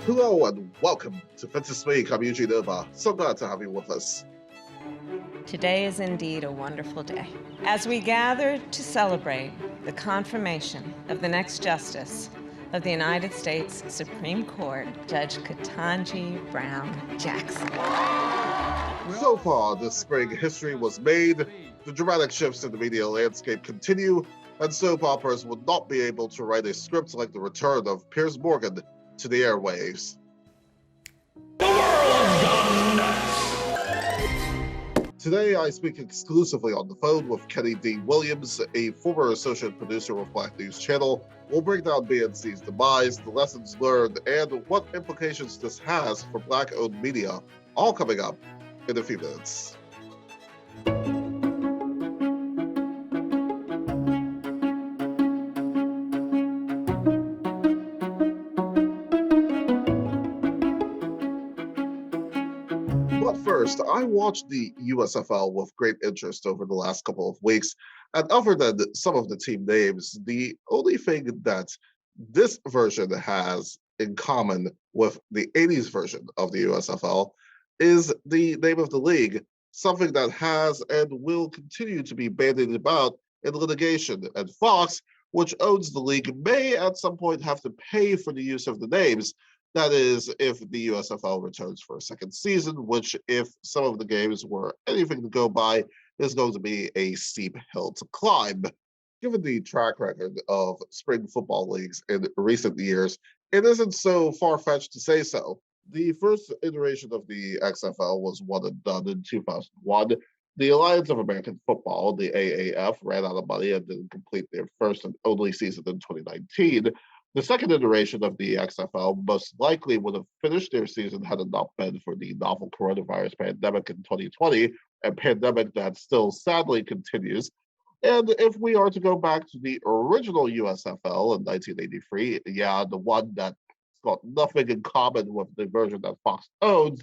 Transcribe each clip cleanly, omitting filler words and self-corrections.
Hello and welcome to Fit This Week. I'm Eugene Obah. So glad to have you with us. Today is indeed a wonderful day, as we gather to celebrate the confirmation of the next Justice of the United States Supreme Court, Judge Ketanji Brown Jackson. So far this spring, history was made, the dramatic shifts in the media landscape continue, and soap operas will not be able to write a script like the return of Piers Morgan to the airwaves. The world's gone nuts! Today, I speak exclusively on the phone with Kenny D. Williams, a former associate producer of Black News Channel. We'll break down BNC's demise, the lessons learned, and what implications this has for Black-owned media, all coming up in a few minutes. But first, I watched the USFL with great interest over the last couple of weeks, and other than some of the team names, the only thing that this version has in common with the 80s version of the USFL is the name of the league, something that has and will continue to be bandied about in litigation. And Fox, which owns the league, may at some point have to pay for the use of the names. That is, if the USFL returns for a second season, which, if some of the games were anything to go by, is going to be a steep hill to climb. Given the track record of spring football leagues in recent years, it isn't so far-fetched to say so. The first iteration of the XFL was one and done in 2001. The Alliance of American Football, the AAF, ran out of money and didn't complete their first and only season in 2019. The second iteration of the XFL most likely would have finished their season had it not been for the novel coronavirus pandemic in 2020, a pandemic that still sadly continues. And if we are to go back to the original USFL in 1983, yeah, the one that's got nothing in common with the version that Fox owns,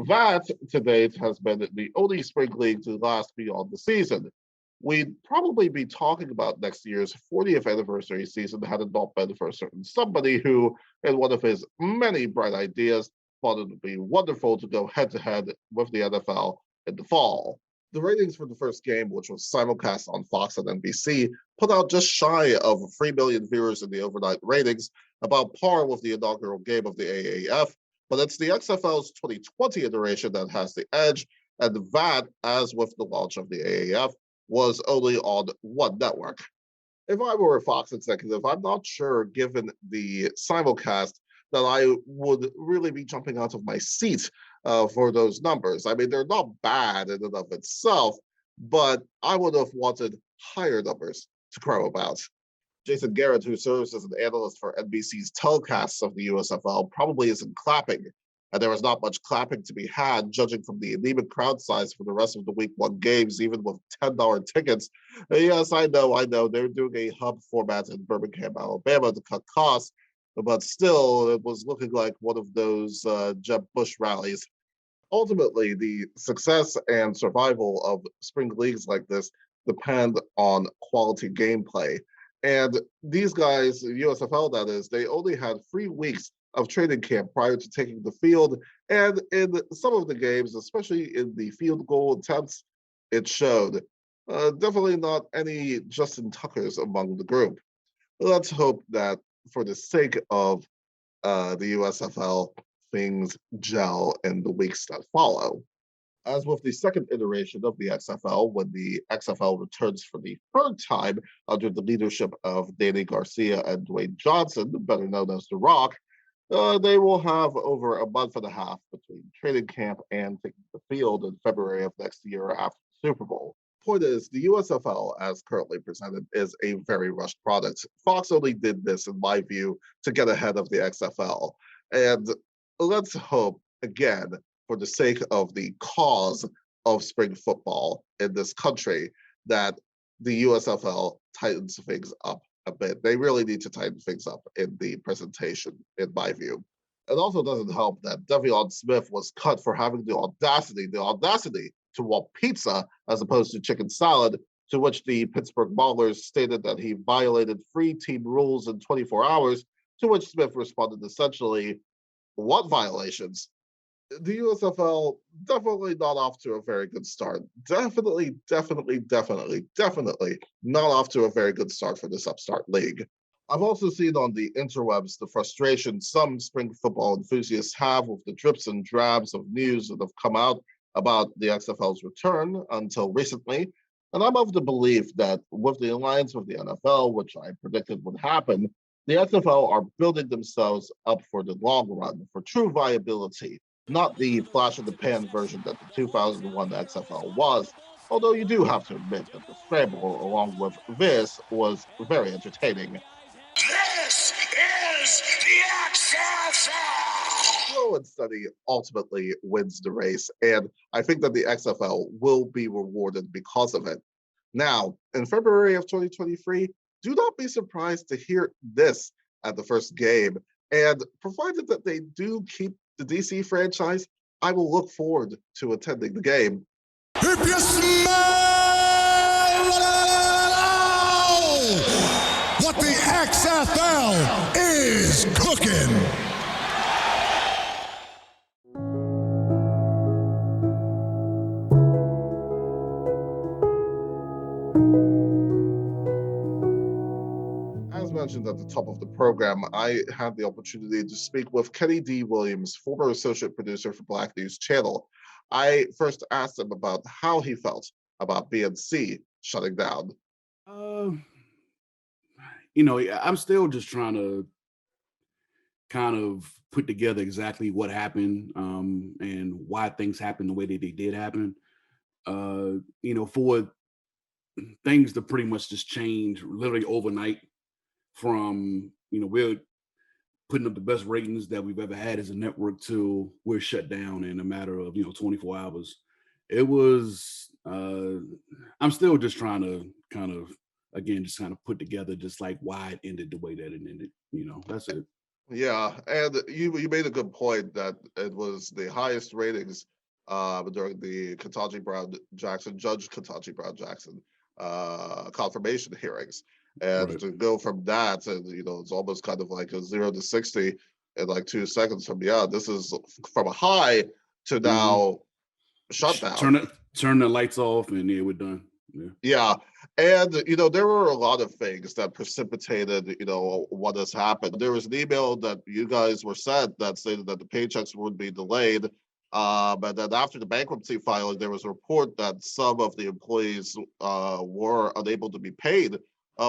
that to date has been the only spring league to last beyond the season. We'd probably be talking about next year's 40th anniversary season had it not been for a certain somebody who, in one of his many bright ideas, thought it would be wonderful to go head-to-head with the NFL in the fall. The ratings for the first game, which was simulcast on Fox and NBC, put out just shy of 3 million viewers in the overnight ratings, about par with the inaugural game of the AAF, but it's the XFL's 2020 iteration that has the edge, and that, as with the launch of the AAF, was only on one network. If I were a Fox executive, I'm not sure, given the simulcast, that I would really be jumping out of my seat for those numbers. I mean, they're not bad in and of itself, but I would have wanted higher numbers to crow about. Jason Garrett, who serves as an analyst for NBC's telecasts of the USFL, probably isn't clapping. And there was not much clapping to be had, judging from the anemic crowd size for the rest of the week one games, even with $10 tickets. Yes, I know, they're doing a hub format in Birmingham, Alabama to cut costs, but still, it was looking like one of those Jeb Bush rallies. Ultimately, the success and survival of spring leagues like this depend on quality gameplay. And these guys, USFL that is, they only had 3 weeks of training camp prior to taking the field. And in some of the games, especially in the field goal attempts, it showed. Definitely not any Justin Tuckers among the group. Let's hope that for the sake of the USFL, things gel in the weeks that follow. As with the second iteration of the XFL, when the XFL returns for the third time under the leadership of Danny Garcia and Dwayne Johnson, better known as The Rock, they will have over a month and a half between training camp and taking the field in February of next year after the Super Bowl. Point is, the USFL, as currently presented, is a very rushed product. Fox only did this, in my view, to get ahead of the XFL. And let's hope, again, for the sake of the cause of spring football in this country, that the USFL tightens things up a bit. They really need to tighten things up in the presentation, in my view. It also doesn't help that Devion Smith was cut for having the audacity to want pizza as opposed to chicken salad, to which the Pittsburgh Maulers stated that he violated free team rules in 24 hours, to which Smith responded essentially, What violations? The USFL definitely not off to a very good start. Definitely not off to a very good start for this upstart league. I've also seen on the interwebs the frustration some spring football enthusiasts have with the drips and drabs of news that have come out about the XFL's return until recently. And I'm of the belief that with the alliance with the NFL, which I predicted would happen, the XFL are building themselves up for the long run, for true viability, not the flash in the pan version that the 2001 XFL was. Although you do have to admit that the scramble along with this was very entertaining. This is the XFL! Slow and steady ultimately wins the race, and I think that the XFL will be rewarded because of it. Now, in February of 2023, do not be surprised to hear this at the first game. And provided that they do keep the DC franchise, I will look forward to attending the game. If you smell what the XFL is cooking. As mentioned at the top of the program, I had the opportunity to speak with Kenny D. Williams, former associate producer for Black News Channel. I first asked him about how he felt about BNC shutting down. I'm still just trying to kind of put together exactly what happened and why things happened the way that they did happen. For things to pretty much just change literally overnight from, we're putting up the best ratings that we've ever had as a network to we're shut down in a matter of, 24 hours. It was, I'm still just trying to kind of, again, just kind of put together just like why it ended the way that it ended, that's it. Yeah, and you made a good point that it was the highest ratings during the Judge Kataji Brown Jackson confirmation hearings. And Right. to go from that, and it's almost kind of like a 0 to 60 in like 2 seconds from this is from a high to now shut down. Turn the lights off and yeah, we're done. Yeah. And, there were a lot of things that precipitated, what has happened. There was an email that you guys were sent that stated that the paychecks would be delayed. But then after the bankruptcy filing, there was a report that some of the employees were unable to be paid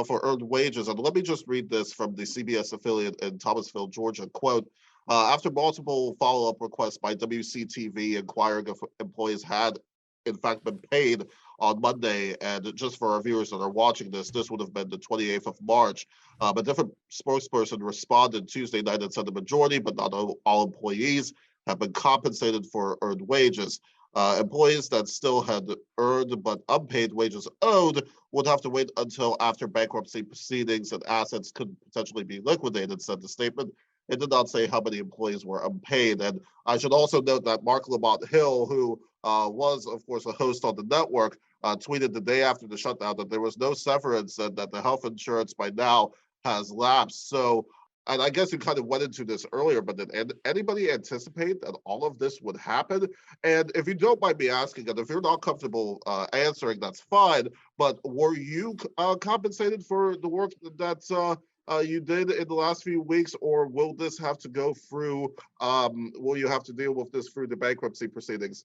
for earned wages. And let me just read this from the CBS affiliate in Thomasville, Georgia. Quote, after multiple follow-up requests by WCTV inquiring if employees had in fact been paid on Monday, and just for our viewers that are watching this, this would have been the 28th of March. A different spokesperson responded Tuesday night and said the majority, but not all employees, have been compensated for earned wages. Employees that still had earned but unpaid wages owed would have to wait until after bankruptcy proceedings and assets could potentially be liquidated, said the statement. It did not say how many employees were unpaid. And I should also note that Mark Lamont Hill, who was, of course, a host on the network, tweeted the day after the shutdown that there was no severance and that the health insurance by now has lapsed. So, and I guess you kind of went into this earlier, but did anybody anticipate that all of this would happen? And if you don't mind me asking, and if you're not comfortable answering, that's fine. But were you compensated for the work that's you did in the last few weeks, or will this have to go through? Will you have to deal with this through the bankruptcy proceedings?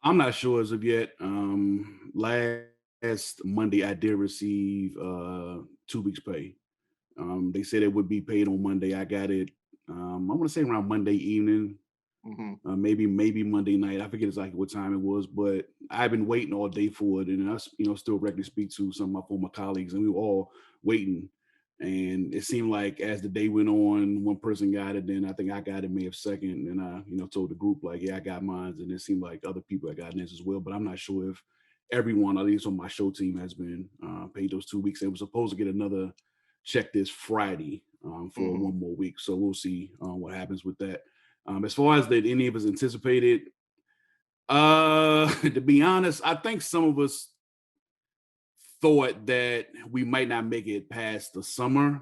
I'm not sure as of yet. Last Monday, I did receive 2 weeks pay. They said it would be paid on Monday. I got it. I want to say around Monday evening, maybe Monday night. I forget exactly what time it was, but I've been waiting all day for it, and I, still regularly speak to some of my former colleagues, and we were all waiting. And it seemed like as the day went on, one person got it, then I think I got it May of second, and I, told the group like, yeah, I got mine, and it seemed like other people had gotten this as well. But I'm not sure if everyone, at least on my show team, has been paid those 2 weeks. They were supposed to get another check this Friday for one more week, so we'll see what happens with that. As far as that any of us anticipated, to be honest, I think some of us thought that we might not make it past the summer.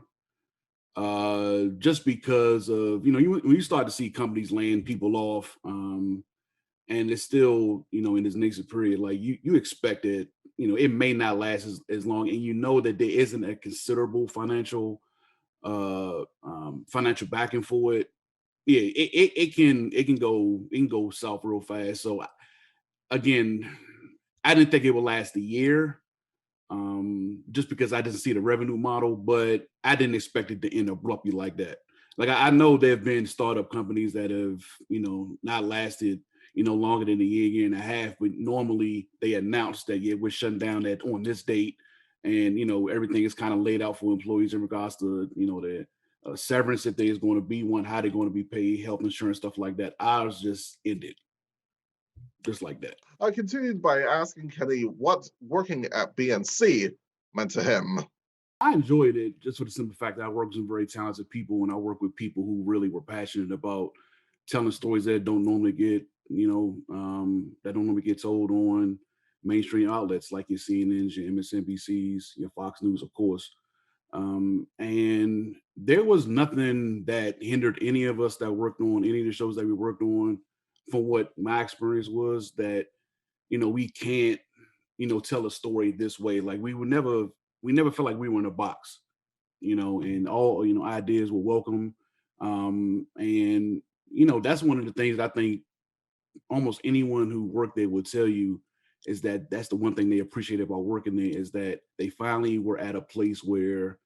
just because of, when you start to see companies laying people off, and it's still, in this nascent period, like you expect it, it may not last as long, and that there isn't a considerable financial backing for it. Yeah, it can go south real fast. So again, I didn't think it would last a year, just because I didn't see the revenue model, but I didn't expect it to end abruptly like that. Like I know there have been startup companies that have, not lasted, longer than a year and a half, but normally they announce that, yeah, we're shutting down on this date. And, everything is kind of laid out for employees in regards to, the severance, if there is going to be one, how they're going to be paid, health insurance, stuff like that. Ours just ended just like that. I continued by asking Kenny what working at BNC meant to him. I enjoyed it just for the simple fact that I work with some very talented people, and I work with people who really were passionate about telling stories that don't normally get, that don't normally get told on mainstream outlets like your CNNs, your MSNBCs, your Fox News, of course. And there was nothing that hindered any of us that worked on any of the shows that we worked on from what my experience was, that, we can't, tell a story this way. Like we never felt like we were in a box, and all, ideas were welcome. And, that's one of the things that I think almost anyone who worked there would tell you, is that that's the one thing they appreciate about working there, is that they finally were at a place where,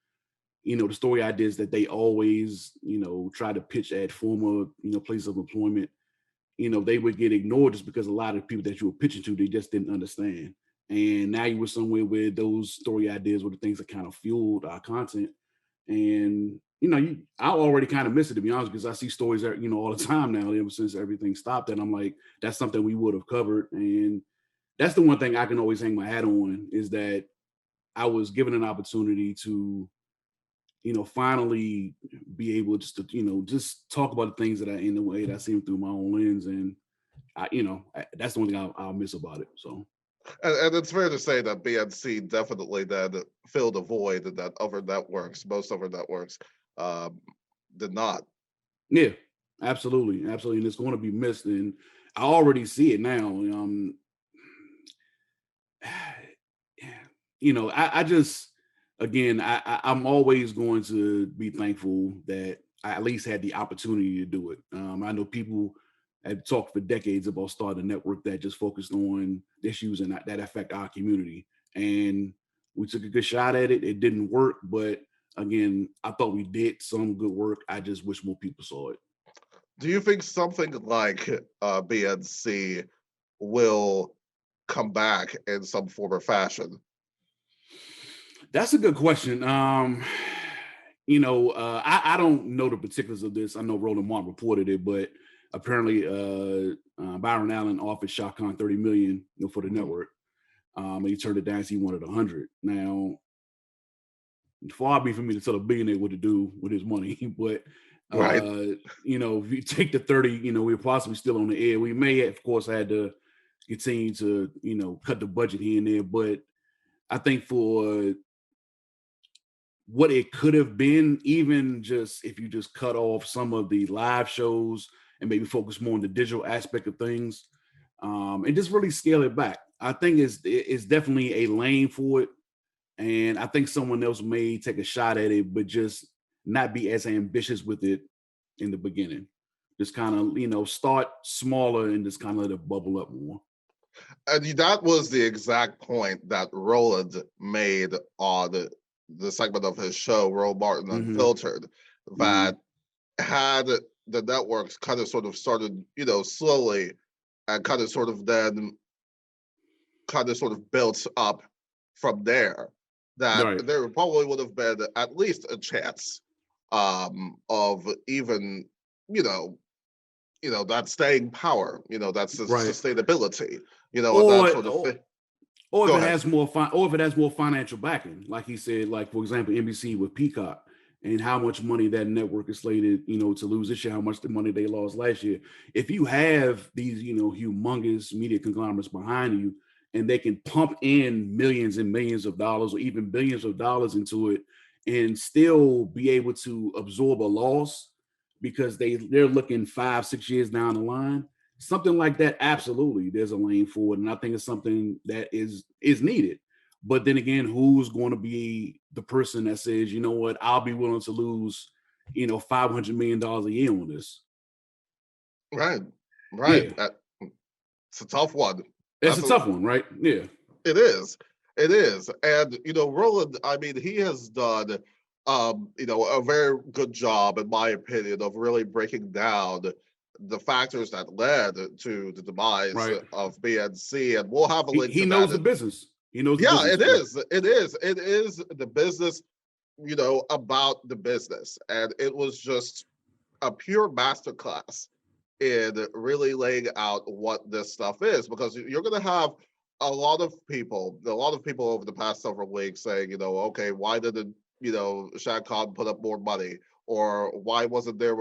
the story ideas that they always, try to pitch at former, places of employment, they would get ignored just because a lot of people that you were pitching to, they just didn't understand. And now you were somewhere where those story ideas were the things that kind of fueled our content. And, I already kind of miss it, to be honest, because I see stories that, all the time now, ever since everything stopped. And I'm like, that's something we would have covered. And that's the one thing I can always hang my hat on, is that I was given an opportunity to, finally be able just to, just talk about the things that in the way that I see them through my own lens. And that's the one thing I'll miss about it. So. And it's fair to say that BNC definitely then filled a void that most other networks, did not. Yeah, absolutely. And it's going to be missed. And I already see it now. I just, again, I'm always going to be thankful that I at least had the opportunity to do it. I know people have talked for decades about starting a network that just focused on issues and that affect our community. And we took a good shot at it. It didn't work, but again, I thought we did some good work. I just wish more people saw it. Do you think something like BNC will come back in some form or fashion? That's a good question. I don't know the particulars of this. I know Roland Martin reported it, but apparently Byron Allen offered Shah Khan $30 million for the network. And he turned it down. So he wanted 100. Now, far be for me to tell a billionaire what to do with his money, but right. If you take the 30, we're possibly still on the air. We may have, of course, had to continue to, cut the budget here and there, but I think for what it could have been, even just if you just cut off some of the live shows and maybe focus more on the digital aspect of things, and just really scale it back. I think it's definitely a lane for it. And I think someone else may take a shot at it, but just not be as ambitious with it in the beginning. Just kind of, start smaller and just kind of let it bubble up more. And that was the exact point that Roland made on the segment of his show, Roland Martin Unfiltered, that had the networks kind of sort of started, slowly, and kind of sort of then kind of sort of built up from there, that there probably would have been at least a chance of even, that staying power, that's the sustainability, and that sort of thing. Or if it has more financial backing, like he said, like for example, NBC with Peacock, and how much money that network is slated, to lose this year, how much the money they lost last year. If you have these, humongous media conglomerates behind you, and they can pump in millions and millions of dollars or even billions of dollars into it, and still be able to absorb a loss because they're looking 5-6 years down the line. Something like that, absolutely, there's a lane for it, and I think it's something that is needed. But then again, who's going to be the person that says, you know what, I'll be willing to lose, $500 million a year on this? Right, right. Yeah, It's a tough one. that's That's a a, tough one, right? Yeah, it is. It is. And, Roland, I mean, he has done, a very good job, in my opinion, of really breaking down the factors that led to the demise right. of BNC. And we'll have a link He to that. knows the business. He knows the Yeah, business. it is. It is. It is the business, about the business. And it was just a pure masterclass in really laying out what this stuff is, because you're going to have a lot of people over the past several weeks saying, okay, why didn't, Shad Khan put up more money? Or why wasn't there,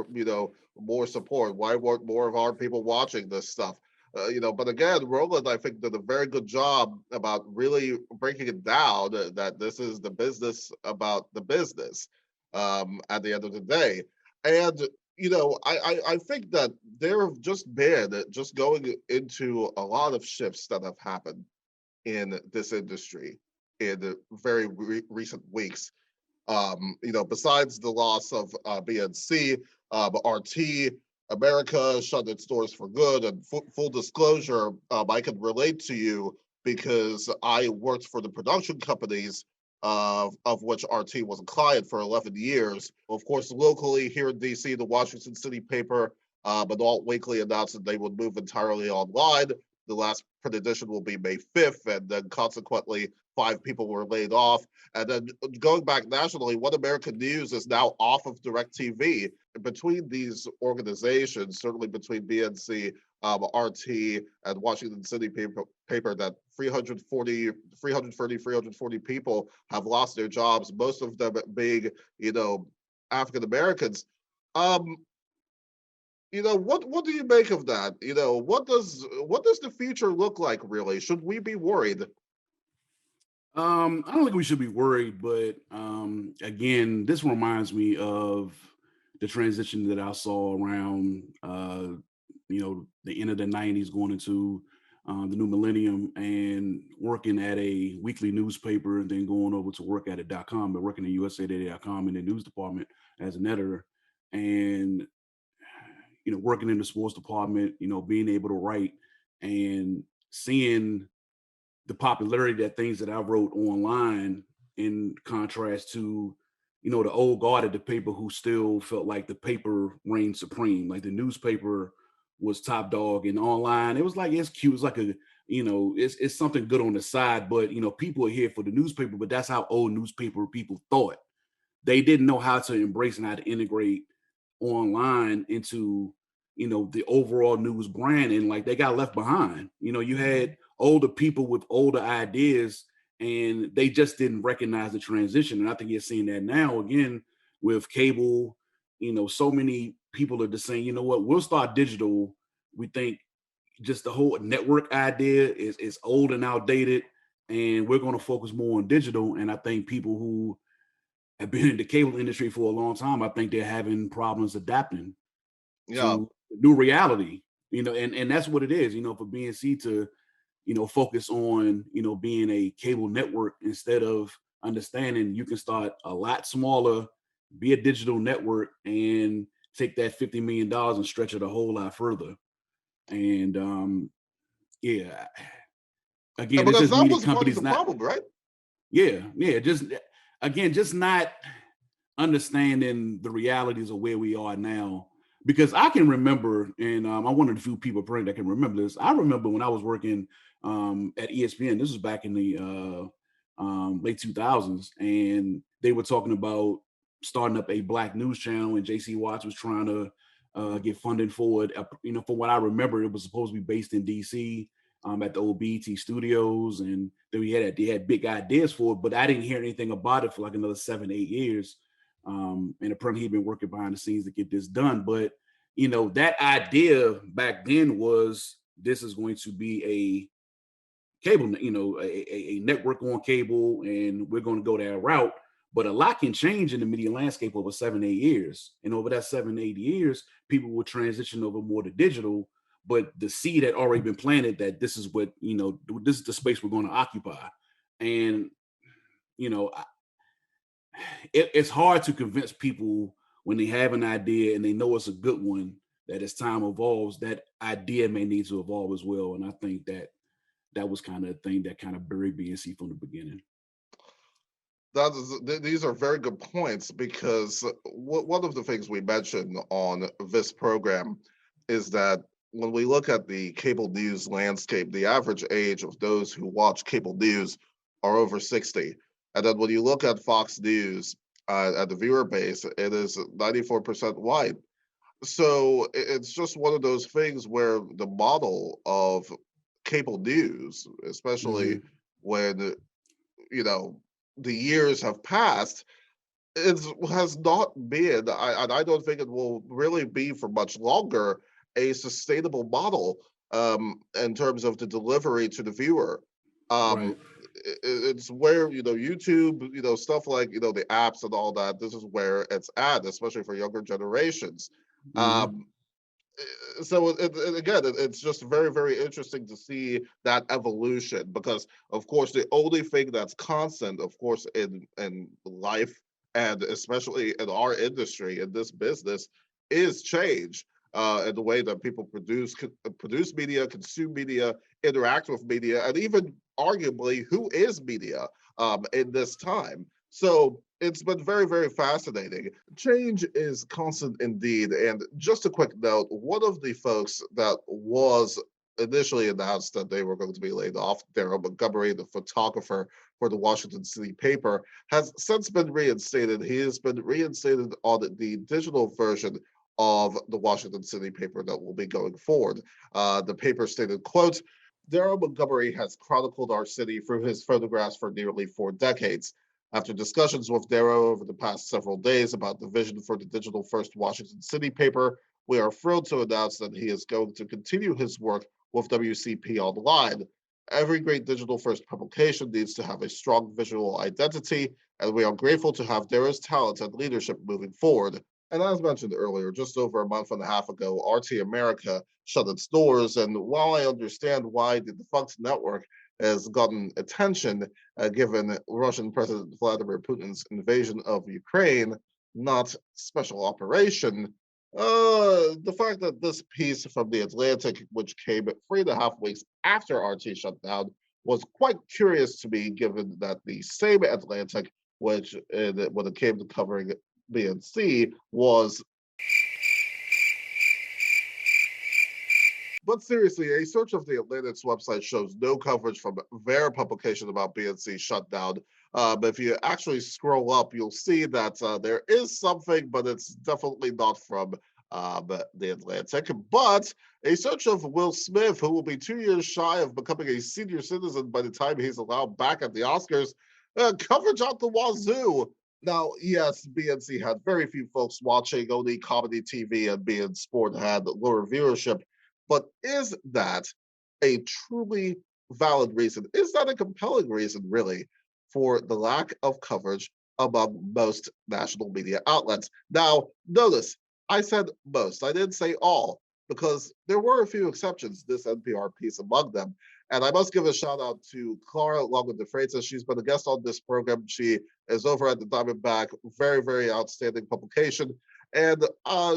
more support? Why weren't more of our people watching this stuff? But again, Roland, I think, did a very good job about really breaking it down that this is the business about the business at the end of the day. And I think that there have just been just going into a lot of shifts that have happened in this industry in the very recent weeks. Besides the loss of BNC, RT, America shut its doors for good. And full disclosure, I can relate to you because I worked for the production companies of which RT was a client for 11 years. Of course, locally here in DC, the Washington City paper, Adult Weekly announced that they would move entirely online. The last print edition will be May 5th, and then consequently, 5 people were laid off. And then going back nationally, One American News is now off of DirecTV. Between these organizations, certainly between BNC, RT, and Washington City paper, that 340 people have lost their jobs, most of them being, African Americans. What do you make of that? What does the future look like, really? Should we be worried? I don't think we should be worried, but again, this reminds me of the transition that I saw around the end of the 90s going into the new millennium, and working at a weekly newspaper and then going over to work at it.com, but working at USAtoday.com in the news department as an editor, and working in the sports department, being able to write and seeing the popularity that things that I wrote online, in contrast to, the old guard at the paper who still felt like the paper reigned supreme, like the newspaper was top dog, and online it was like, it's cute, it's like a, it's something good on the side, but people are here for the newspaper. But that's how old newspaper people thought. They didn't know how to embrace and how to integrate online into the overall news brand, and like they got left behind. You had older people with older ideas, and they just didn't recognize the transition. And I think you're seeing that now again with cable. So many people are just saying, you know what, we'll start digital. We think just the whole network idea is old and outdated, and we're going to focus more on digital. And I think people who have been in the cable industry for a long time, I think they're having problems adapting Yeah. to new reality, and that's what it is, for BNC to, focus on, being a cable network instead of understanding you can start a lot smaller, be a digital network, and take that $50 million and stretch it a whole lot further. And yeah, again, it's Because just that media was part of companies the not, problem, right? just not understanding the realities of where we are now. Because I can remember, and I'm one of the few people that can remember this. I remember when I was working at ESPN. This was back in the late 2000s, and they were talking about starting up a black news channel, and JC Watts was trying to get funding for it. From what I remember, it was supposed to be based in DC at the old BET studios, and then they had big ideas for it, but I didn't hear anything about it for like another 7-8 years. And apparently he'd been working behind the scenes to get this done. But, that idea back then was, this is going to be a cable, a network on cable, and we're going to go that route. But a lot can change in the media landscape over 7-8 years. And over that 7-8 years, people will transition over more to digital. But the seed had already been planted that this is what, this is the space we're going to occupy. And, it's hard to convince people when they have an idea and they know it's a good one, that as time evolves, that idea may need to evolve as well. And I think that was kind of the thing that kind of buried BNC from the beginning. These are very good points, because one of the things we mentioned on this program is that when we look at the cable news landscape, the average age of those who watch cable news are over 60. And then when you look at Fox News, at the viewer base, it is 94% white. So it's just one of those things where the model of cable news, especially when, the years have passed, it has not been, and I don't think it will really be for much longer, a sustainable model in terms of the delivery to the viewer. Right. It's where, YouTube, stuff like, the apps and all that, this is where it's at, especially for younger generations. So it's just very, very interesting to see that evolution, because of course the only thing that's constant, of course, in life, and especially in our industry, in this business, is change, in the way that people produce media, consume media, interact with media, and even arguably who is media in this time. So it's been very, very fascinating. Change is constant indeed. And just a quick note, one of the folks that was initially announced that they were going to be laid off, Daryl Montgomery, the photographer for the Washington City paper, has since been reinstated. He has been reinstated on the digital version of the Washington City paper that will be going forward. The paper stated, quote, Daryl Montgomery has chronicled our city through his photographs for nearly 4 decades. After discussions with Darrow over the past several days about the vision for the digital first Washington City paper, we are thrilled to announce that he is going to continue his work with WCP Online. Every great digital first publication needs to have a strong visual identity, and we are grateful to have Darrow's talent and leadership moving forward. And as mentioned earlier, just over a month and a half ago, RT America shut its doors. And while I understand why the defunct network has gotten attention, given Russian President Vladimir Putin's invasion of Ukraine, not special operation, the fact that this piece from The Atlantic, which came 3.5 weeks after RT shut down, was quite curious to me, given that the same Atlantic, which when it came to covering BNC, was. But seriously, a search of the Atlantic's website shows no coverage from their publication about BNC shutdown. But if you actually scroll up, you'll see that there is something, but it's definitely not from the Atlantic. But a search of Will Smith, who will be 2 years shy of becoming a senior citizen by the time he's allowed back at the Oscars, coverage out the wazoo. Now, yes, BNC had very few folks watching, only comedy TV and beIN Sport had lower viewership. But is that a truly valid reason? Is that a compelling reason, really, for the lack of coverage among most national media outlets? Now, notice, I said most. I didn't say all, because there were a few exceptions, this NPR piece among them. And I must give a shout out to Clara Longwood de Freitas. She's been a guest on this program. She is over at the Diamondback, very, very outstanding publication. And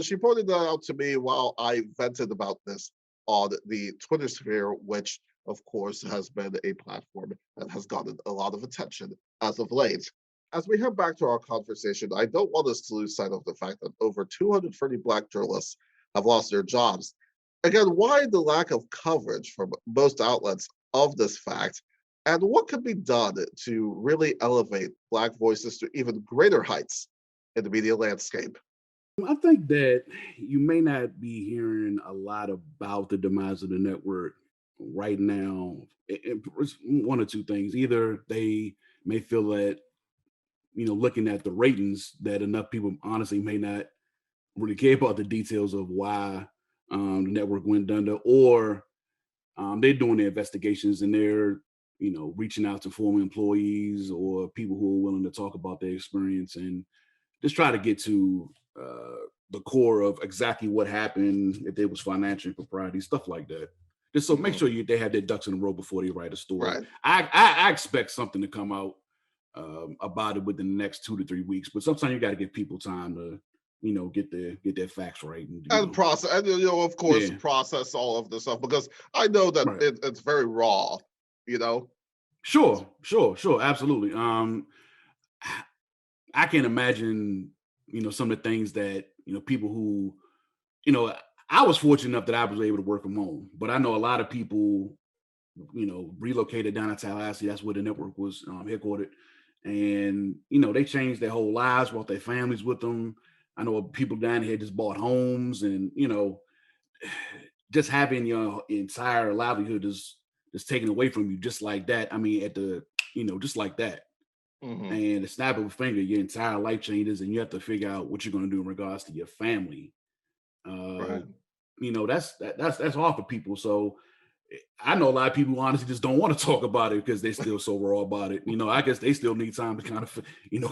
she pointed that out to me while I vented about this on the Twitter sphere, which, of course, has been a platform that has gotten a lot of attention as of late. As we head back to our conversation, I don't want us to lose sight of the fact that over 230 Black journalists have lost their jobs. Again, why the lack of coverage from most outlets of this fact? And what could be done to really elevate Black voices to even greater heights in the media landscape? I think that you may not be hearing a lot about the demise of the network right now. It's one or two things. Either they may feel that, looking at the ratings, that enough people honestly may not really care about the details of why the network went under, or they're doing the investigations and they're, reaching out to former employees or people who are willing to talk about their experience and just try to get to the core of exactly what happened, if there was financial impropriety, stuff like that. Just so make sure they have their ducks in a row before they write a story. Right. I expect something to come out about it within the next 2 to 3 weeks, but sometimes you got to give people time to get their facts right And process, and of course, process all of this stuff, because I know that it's very raw. Sure, absolutely. I can't imagine some of the things that people who I was fortunate enough that I was able to work from home, but I know a lot of people relocated down to Tallahassee. That's where the network was headquartered, and they changed their whole lives, brought their families with them. I know people down here just bought homes, and just having your entire livelihood is taken away from you just like that. I mean, just like that. And the snap of a finger, your entire life changes, and you have to figure out what you're going to do in regards to your family. Right. That's hard for people. So I know a lot of people honestly just don't want to talk about it because they're still so raw about it. I guess they still need time to kind of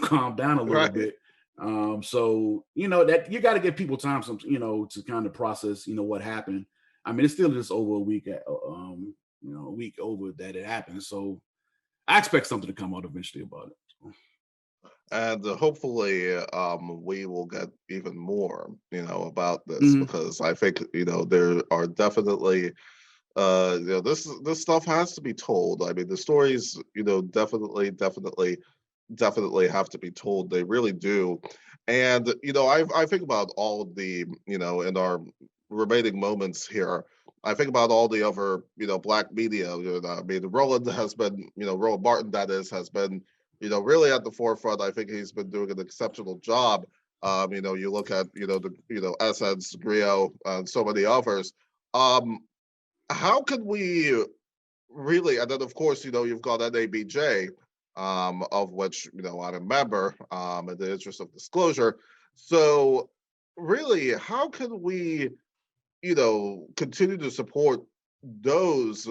calm down a little bit. So that you got to give people time to kind of process what happened. I mean, it's still just over a week a week over that it happened. So I expect something to come out eventually about it. And hopefully we will get even more about this, because I think there are definitely this stuff has to be told. I mean, the stories definitely have to be told. They really do. And I think about all of the in our remaining moments here, I think about all the other Black media. I mean, Roland has been Roland Martin, that is, has been really at the forefront. I think he's been doing an exceptional job. You look at the Essence, Griot, and so many others. How can we really, and then of course you've got NABJ, of which I'm a member, in the interest of disclosure. So really, how can we continue to support those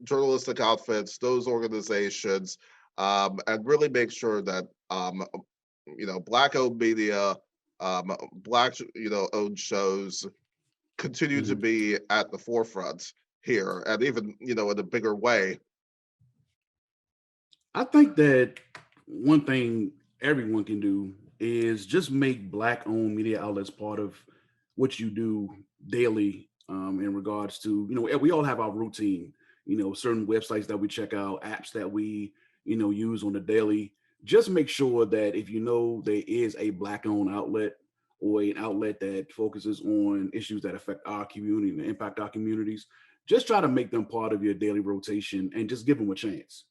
journalistic outfits, those organizations, and really make sure that Black-owned media, Black owned shows continue to be at the forefront here, and even in a bigger way? I think that one thing everyone can do is just make Black-owned media outlets part of what you do daily, in regards to we all have our routine, certain websites that we check out, apps that we use on the daily. Just make sure that if there is a Black-owned outlet or an outlet that focuses on issues that affect our community and impact our communities, just try to make them part of your daily rotation and just give them a chance.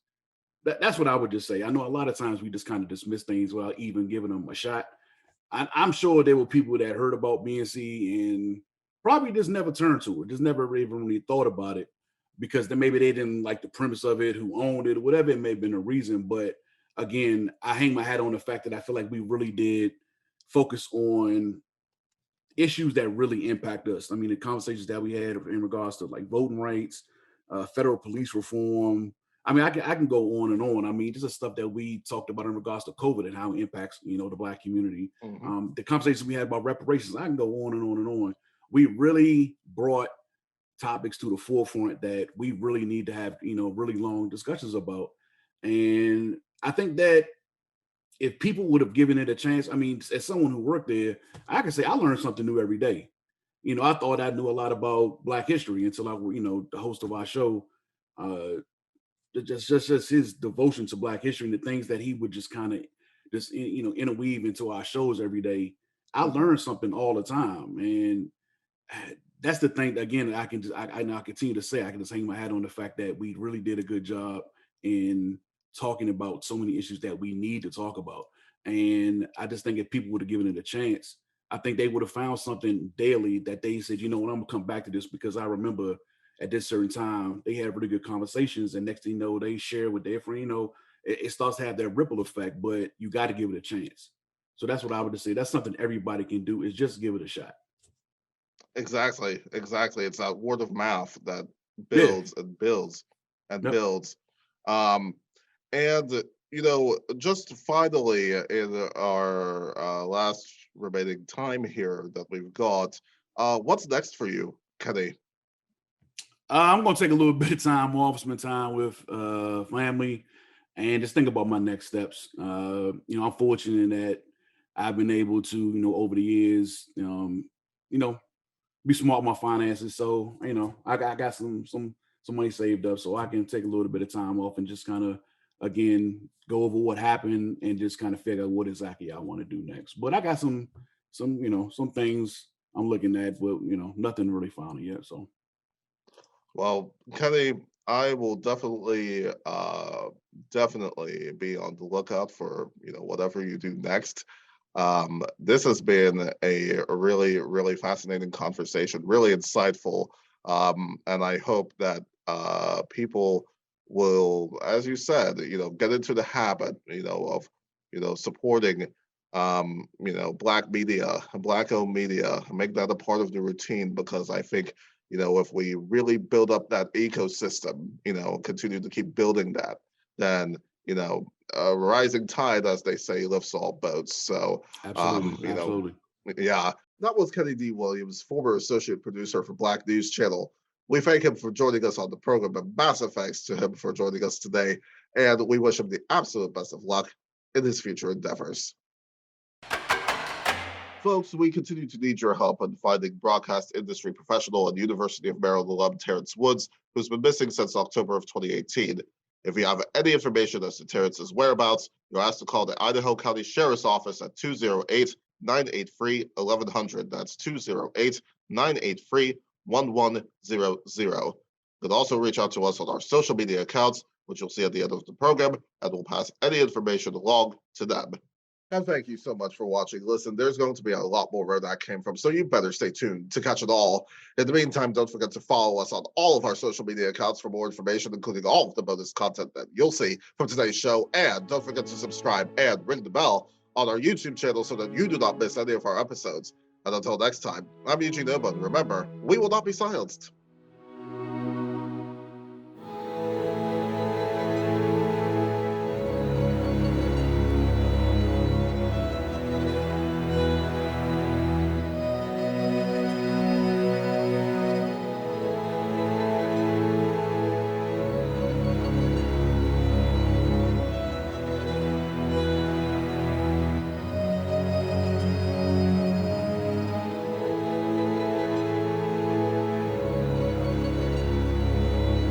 That's what I would just say. I know a lot of times we just kind of dismiss things without even giving them a shot. I'm sure there were people that heard about BNC and probably just never turned to it, just never even really thought about it, because then maybe they didn't like the premise of it, who owned it, or whatever it may have been a reason. But again, I hang my hat on the fact that I feel like we really did focus on issues that really impact us. I mean, the conversations that we had in regards to like voting rights, federal police reform. I mean, I can go on and on. I mean, this is stuff that we talked about in regards to COVID and how it impacts, the Black community. The conversations we had about reparations, I can go on and on and on. We really brought topics to the forefront that we really need to have, really long discussions about. And I think that if people would have given it a chance, I mean, as someone who worked there, I can say I learned something new every day. I thought I knew a lot about Black history until I, the host of our show, just his devotion to Black history and the things that he would just kind of just interweave into our shows every day. I learned something all the time, and that's the thing. Again, I continue to say I can just hang my hat on the fact that we really did a good job in talking about so many issues that we need to talk about. And I just think if people would have given it a chance, I think they would have found something daily that they said, I'm gonna come back to this because I remember at this certain time they had really good conversations, and next thing you know, they share with their friend. It starts to have that ripple effect, but you got to give it a chance. So that's what I would just say. That's something everybody can do, is just give it a shot. Exactly. It's that word of mouth that builds and builds and builds. And just finally, in our last remaining time here that we've got, what's next for you, Kenny? I'm gonna take a little bit of time off, spend time with family, and just think about my next steps. I'm fortunate that I've been able to, over the years, be smart with my finances. So, I got some money saved up, so I can take a little bit of time off and just kind of again go over what happened and just kind of figure out what exactly I want to do next. But I got some things I'm looking at, but nothing really final yet. So. Well, Kenny, I will definitely be on the lookout for whatever you do next. This has been a really, really fascinating conversation, really insightful, and I hope that people will, as you said, get into the habit, of supporting Black media, Black-owned media, make that a part of the routine, because I think if we really build up that ecosystem, continue to keep building that, then, a rising tide, as they say, lifts all boats. So, Absolutely, you know, absolutely. yeah, that was Kenny D. Williams, former associate producer for Black News Channel. We thank him for joining us on the program, and massive thanks to him for joining us today. And we wish him the absolute best of luck in his future endeavors. Folks, we continue to need your help in finding broadcast industry professional and University of Maryland alum Terrence Woods, who's been missing since October of 2018. If you have any information as to Terrence's whereabouts, you're asked to call the Idaho County Sheriff's Office at 208-983-1100. That's 208-983-1100. You can also reach out to us on our social media accounts, which you'll see at the end of the program, and we'll pass any information along to them. And thank you so much for watching. Listen, there's going to be a lot more where that came from, so you better stay tuned to catch it all. In the meantime, don't forget to follow us on all of our social media accounts for more information, including all of the bonus content that you'll see from today's show. And don't forget to subscribe and ring the bell on our YouTube channel so that you do not miss any of our episodes. And until next time, I'm Eugene Obah. Remember, we will not be silenced.